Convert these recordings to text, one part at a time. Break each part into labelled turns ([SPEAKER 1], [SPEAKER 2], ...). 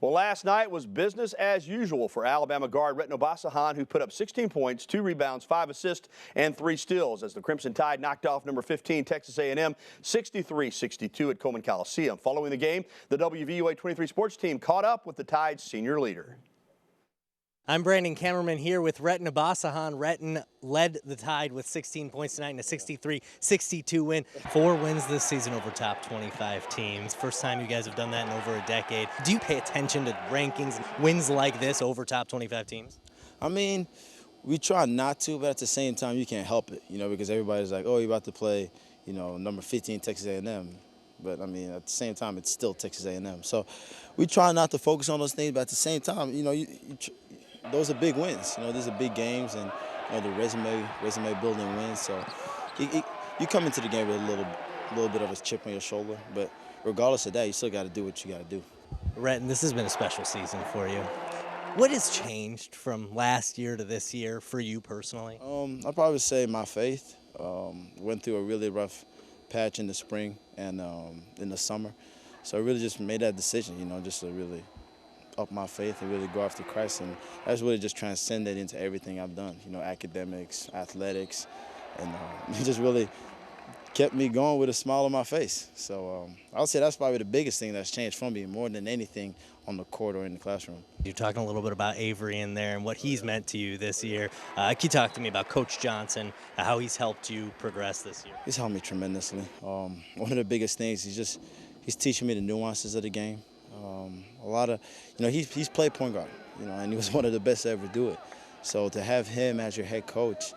[SPEAKER 1] Well, last night was business as usual for Alabama guard Retin Obasohan, who put up 16 points, 2 rebounds, 5 assists, and 3 steals as the Crimson Tide knocked off number 15 Texas A&M 63-62 at Coleman Coliseum. Following the game, the WVUA 23 sports team caught up with the Tide's senior leader.
[SPEAKER 2] I'm Brandon Kamerman here with Retin Obasohan. Retin led the Tide with 16 points tonight in a 63-62 win. 4 wins this season over top 25 teams. First time you guys have done that in over a decade. Do you pay attention to rankings, wins like this over top 25 teams?
[SPEAKER 3] I mean, we try not to, but at the same time, you can't help it, because everybody's like, oh, you're about to play, number 15 Texas A&M. But, I mean, at the same time, it's still Texas A&M. So we try not to focus on those things, but at the same time, those are big wins. These are big games, and the resume building wins. So you come into the game with a little bit of a chip on your shoulder, but regardless of that, you still got to do what you got to do.
[SPEAKER 2] Retin, this has been a special season for you. What has changed from last year to this year for you personally?
[SPEAKER 3] I'd probably say my faith. Went through a really rough patch in the spring and in the summer, so I really just made that decision. Just to really up my faith and really go after Christ, and that's really just transcended into everything I've done, academics, athletics, and it just really kept me going with a smile on my face. So I would say that's probably the biggest thing that's changed for me, more than anything on the court or in the classroom.
[SPEAKER 2] You're talking a little bit about Avery in there and what he's meant to you this year. Can you talk to me about Coach Johnson, how he's helped you progress this year?
[SPEAKER 3] He's helped me tremendously. One of the biggest things, he's teaching me the nuances of the game. A lot of, he's played point guard, and he was one of the best to ever do it. So to have him as your head coach,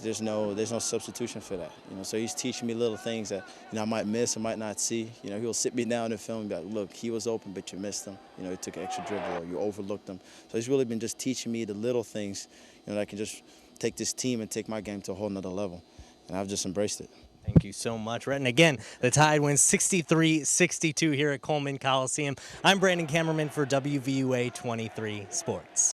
[SPEAKER 3] there's no substitution for that. So he's teaching me little things that I might miss or might not see. He'll sit me down in film and be like, look, he was open, but you missed him. He took an extra dribble or you overlooked him. So he's really been just teaching me the little things, that can just take this team and take my game to a whole nother level. And I've just embraced it.
[SPEAKER 2] Thank you so much, Retin. Again, the Tide wins 63-62 here at Coleman Coliseum. I'm Brandon Kamerman for WVUA 23 Sports.